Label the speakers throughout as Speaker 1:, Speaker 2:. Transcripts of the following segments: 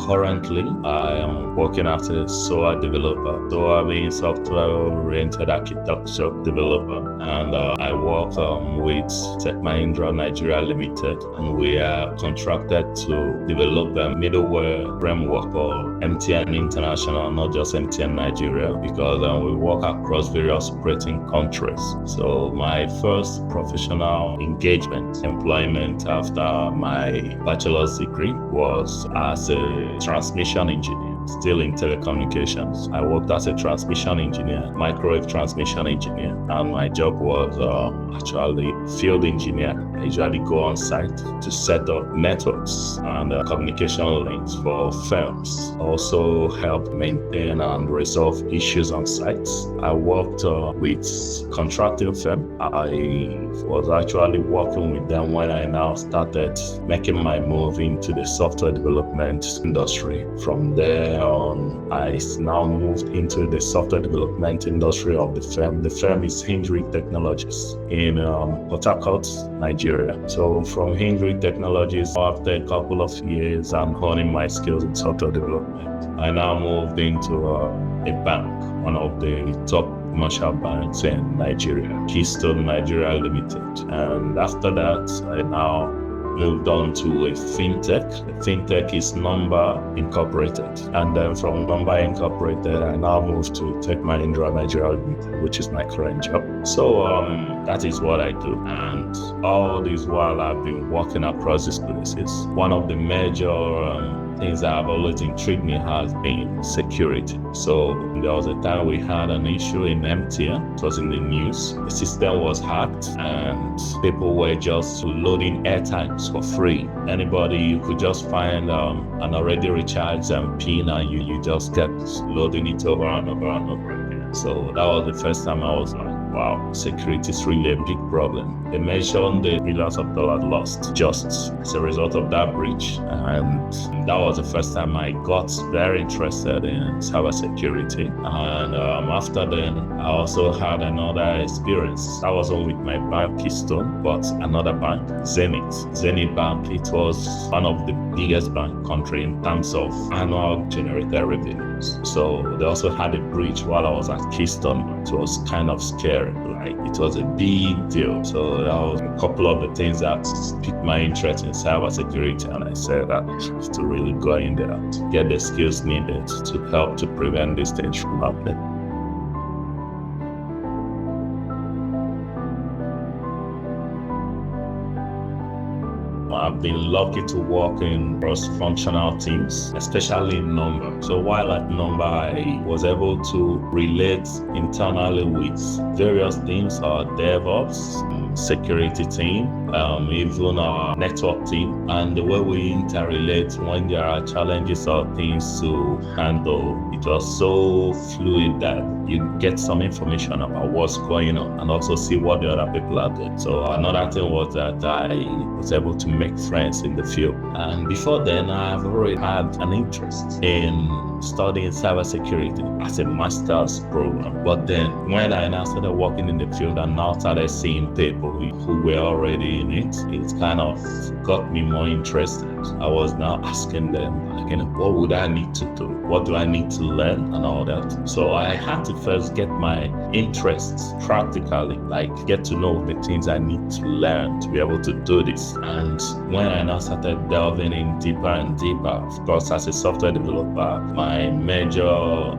Speaker 1: Currently, I am working as a SOA developer. SOA being software-oriented architecture developer, and I work with Tech Mahindra Nigeria Limited, and we are contracted to develop a middleware framework for MTN International, not just MTN Nigeria, because we work across various operating countries. So my first professional engagement, employment after my bachelor's degree was as a transmission engineer, still in telecommunications. I worked as a transmission engineer, microwave transmission engineer, and my job was actually field engineer. I usually go on site to set up networks and communication links for firms. Also help maintain and resolve issues on sites. I worked with contracting firm. I was actually working with them when I now started making my move into the software development industry. From there on, I now moved into the software development industry of the firm. The firm is Hindri Technologies in Port Harcourt, Nigeria. So from Hindri Technologies, after a couple of years and honing my skills in software development, I now moved into a bank, one of the top commercial banks in Nigeria, Keystone Nigeria Ltd. And after that, I now moved on to a fintech. Fintech is Number Incorporated. And then from Number Incorporated, I now moved to Tech Mahindra Nigeria Limited, which is my current job. So that is what I do. And all this while I've been working across these places. One of the major things that have always intrigued me has been security. So there was a time we had an issue in MTN. It was in the news. The system was hacked and people were just loading airtimes for free. Anybody, you could just find an already recharged PIN and you just kept loading it over and over and over again. So that was the first time I was like, wow, security is really a big problem. They mentioned the billions of dollars lost just as a result of that breach. And that was the first time I got very interested in cybersecurity. And after then, I also had another experience. That wasn't with my bank, Keystone, but another bank, Zenith Bank. It was one of the biggest bank in the country in terms of annual generated revenues. So they also had a breach while I was at Keystone. It was kind of scary. Like, it was a big deal. So that was a couple of the things that piqued my interest in cybersecurity, and I said that I have to really go in there to get the skills needed to help to prevent these things from happening. I've been lucky to work in cross-functional teams, especially in Number. So while at Number, I was able to relate internally with various teams, our DevOps, security team, even our network team, and the way we interrelate when there are challenges or things to handle. It was so fluid that you get some information about what's going on and also see what the other people are doing. So another thing was that I was able to make friends in the field. And before then, I've already had an interest in studying cybersecurity as a master's program. But then when I now started working in the field and now started seeing people who were already in it, it kind of got me more interested. I was now asking them, what would I need to do? What do I need to learn and all that? So I had to first get my interests practically, like get to know the things I need to learn to be able to do this. And when I now started delving in deeper and deeper, of course, as a software developer, my major,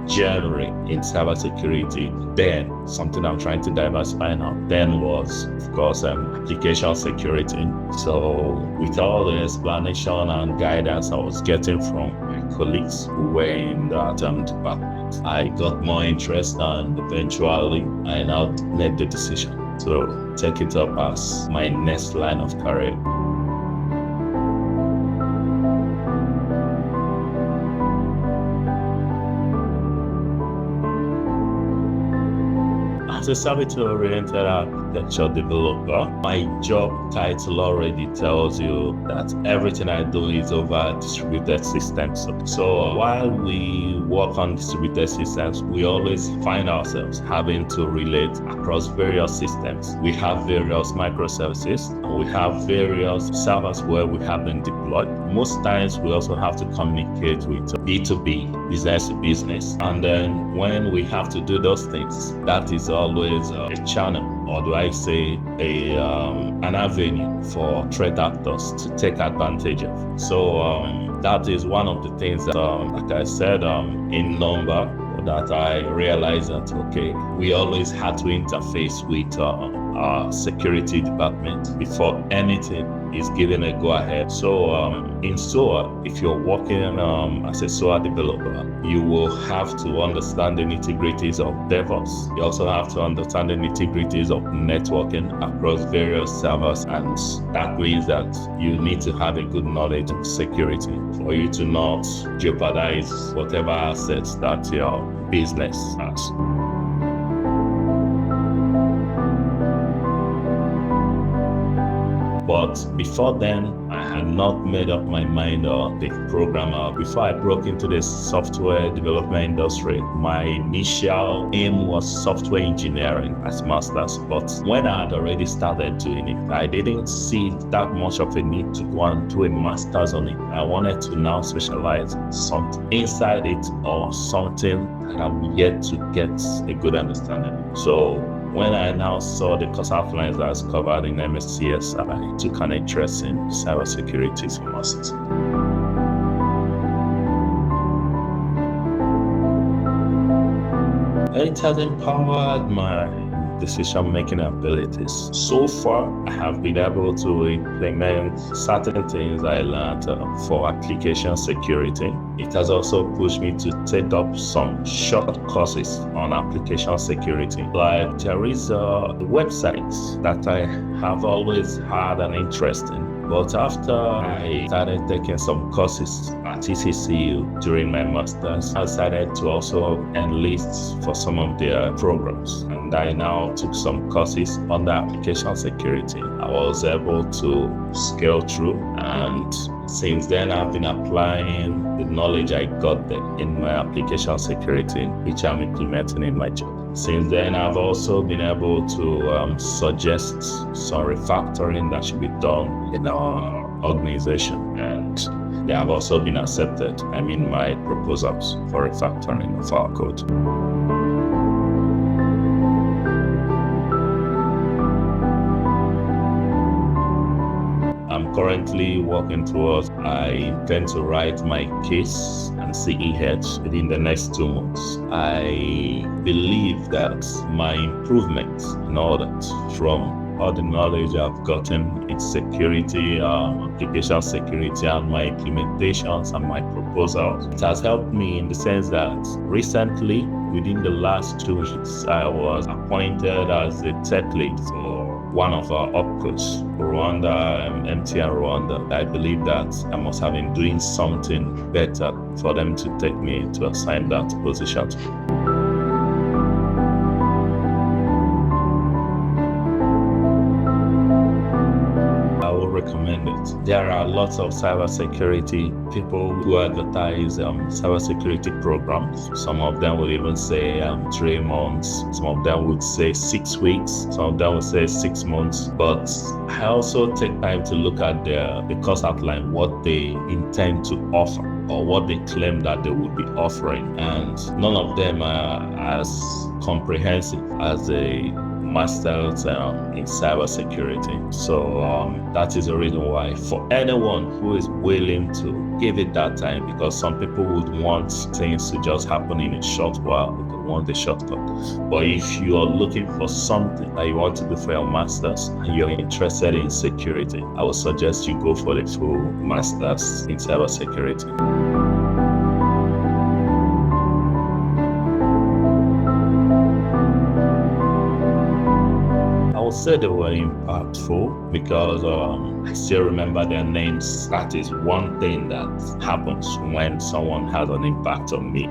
Speaker 1: genre in cybersecurity, then something I'm trying to diversify now, then was, of course, application security. So with all the explanation and guidance I was getting from my colleagues who were in that department, I got more interest, and eventually I now made the decision to take it up as my next line of career. As a service-oriented architecture developer. My job title already tells you that everything I do is over distributed systems. So while we work on distributed systems, we always find ourselves having to relate across various systems. We have various microservices, and we have various servers where we have them deployed. Most times we also have to communicate with B2B, business to business. And then when we have to do those things, that is always a channel, or do I say an avenue for threat actors to take advantage of. So that is one of the things that, like I said, in number, that I realized that, okay, we always had to interface with our security department before anything is given a go-ahead. So in SOA, if you're working as a SOA developer, you will have to understand the nitty-gritties of DevOps. You also have to understand the nitty-gritties of networking across various servers, and that means that you need to have a good knowledge of security for you to not jeopardize whatever assets that your business has. But before then, I had not made up my mind or the programmer. Before I broke into the software development industry, my initial aim was software engineering as master's. But when I had already started doing it, I didn't see that much of a need to go and do a master's on it. I wanted to now specialize something inside it, or something that I'm yet to get a good understanding. So when I now saw the course outlines that's covered in MSCS, I took an interest in cybersecurity semesters. It has empowered my decision-making abilities. So far, I have been able to implement certain things I learned for application security. It has also pushed me to take up some short courses on application security. Like there is a website that I have always had an interest in. But after I started taking some courses at ECCU during my master's, I decided to also enlist for some of their programs. And I now took some courses on the application security. I was able to scale through, and since then I've been applying the knowledge I got there in my application security, which I'm implementing in my job. Since then, I've also been able to suggest some refactoring that should be done in our organization, and they have also been accepted. My proposals for refactoring of our code. I'm currently working towards, I intend to write my case and CEH within the next 2 months. I believe that my improvements in all that, from all the knowledge I've gotten in security, application security, and my implementations and my proposals, it has helped me in the sense that recently, within the last 2 weeks, I was appointed as the tech lead for one of our opcos, Rwanda, MTN Rwanda. I believe that I must have been doing something better for them to take me to assign that position to me. Recommend it. There are lots of cybersecurity people who advertise cybersecurity programs. Some of them will even say 3 months. Some of them would say 6 weeks. Some of them would say 6 months. But I also take time to look at the course outline, what they intend to offer, or what they claim that they would be offering. And none of them are as comprehensive as a master's in cybersecurity. So that is the reason why, for anyone who is willing to give it that time, because some people would want things to just happen in a short while, they want the shortcut. But if you are looking for something that you want to do for your master's and you're interested in security, I would suggest you go for the full master's in cybersecurity. would say they were impactful because I still remember their names. That is one thing that happens when someone has an impact on me.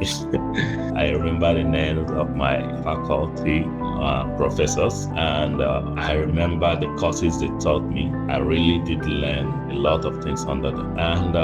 Speaker 1: I remember the names of my faculty, professors, and I remember the courses they taught me. I really did learn a lot of things under them. And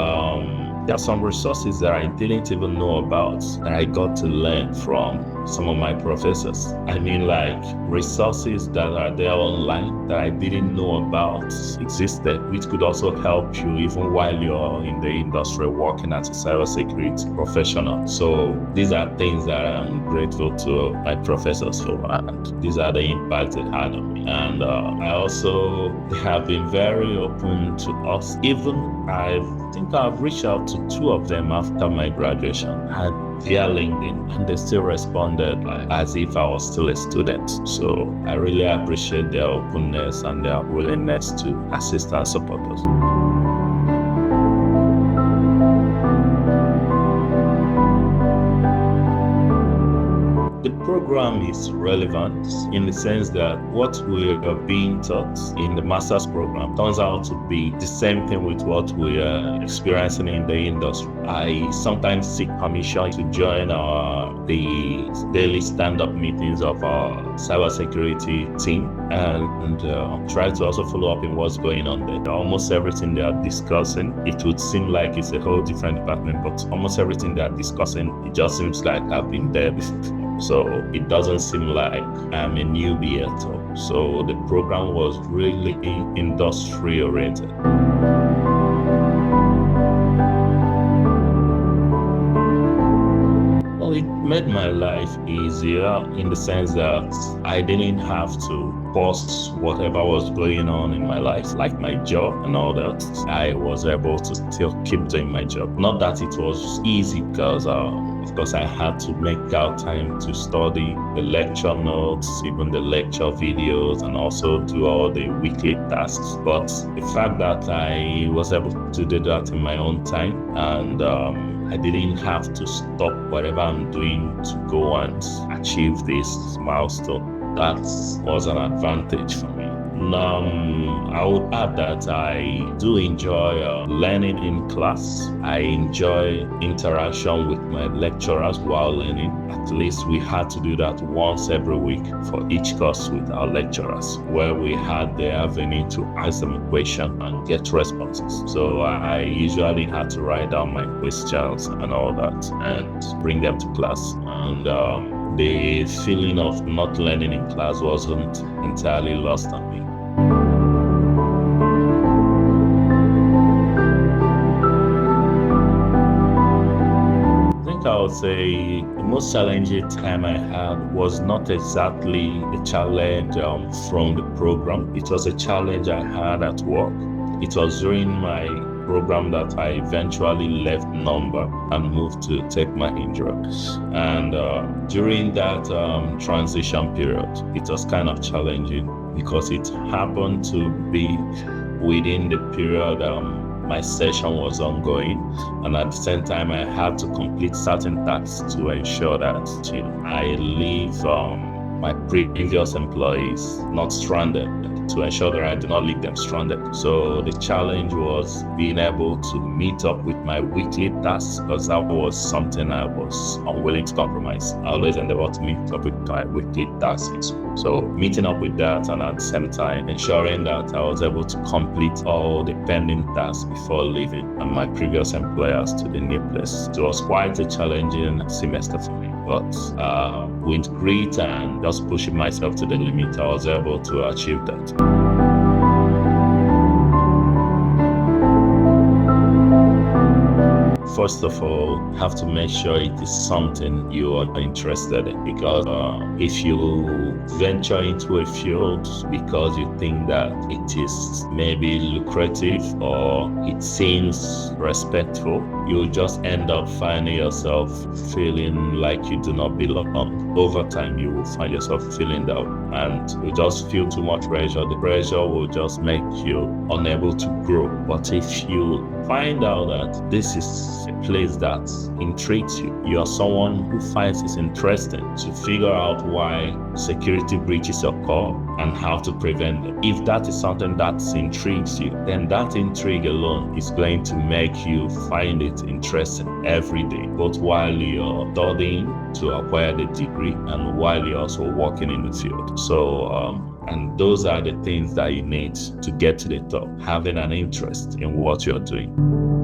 Speaker 1: there are some resources that I didn't even know about that I got to learn from some of my professors. I mean, like resources that are there online that I didn't know about existed, which could also help you even while you're in the industry working as a cybersecurity professional. So these are things that I'm grateful to my professors for, and these are the impacts they had on me. And I also have been very open to us. Even I think I've reached out to 2 of them after my graduation via LinkedIn, and they still responded as if I was still a student. So I really appreciate their openness and their willingness to assist and support us. The program is relevant in the sense that what we are being taught in the master's program turns out to be the same thing with what we are experiencing in the industry. I sometimes seek permission to join the daily stand-up meetings of our cybersecurity team and try to also follow up in what's going on there. Almost everything they are discussing, it would seem like it's a whole different department, but almost everything they are discussing, it just seems like I've been there before. So it doesn't seem like I'm a newbie at all. So the program was really industry oriented. Well, it made my life easier in the sense that I didn't have to pause whatever was going on in my life, like my job and all that. I was able to still keep doing my job. Not that it was easy because of course I had to make out time to study the lecture notes, even the lecture videos, and also do all the weekly tasks. But the fact that I was able to do that in my own time, and I didn't have to stop whatever I'm doing to go and achieve this milestone, that was an advantage for me. I would add that I do enjoy learning in class. I enjoy interaction with my lecturers while learning. At least we had to do that once every week for each course with our lecturers, where we had the avenue to ask them a question and get responses. So I usually had to write down my questions and all that and bring them to class. And the feeling of not learning in class wasn't entirely lost on me. I would say the most challenging time I had was not exactly a challenge from the program. It was a challenge I had at work. It was during my program that I eventually left Number and moved to Tech Mahindra. And during that transition period, it was kind of challenging because it happened to be within the period my session was ongoing, and at the same time I had to complete certain tasks to ensure that I leave my previous employees not stranded, to ensure that I do not leave them stranded. So the challenge was being able to meet up with my weekly tasks, because that was something I was unwilling to compromise. I always endeavor to meet up with my weekly tasks. So meeting up with that, and at the same time ensuring that I was able to complete all the pending tasks before leaving and my previous employers to the new place. It was quite a challenging semester for me, but with grit and just pushing myself to the limit, I was able to achieve that. First of all, have to make sure it is something you are interested in, because if you venture into a field because you think that it is maybe lucrative or it seems respectful, you'll just end up finding yourself feeling like you do not belong. Over time, you will find yourself feeling down and you just feel too much pressure. The pressure will just make you unable to grow. But if you find out that this is a place that intrigues you. You are someone who finds it interesting to figure out why security breaches occur and how to prevent them. If that is something that intrigues you, then that intrigue alone is going to make you find it interesting every day, both while you're studying to acquire the degree and while you're also working in the field. And those are the things that you need to get to the top, having an interest in what you're doing.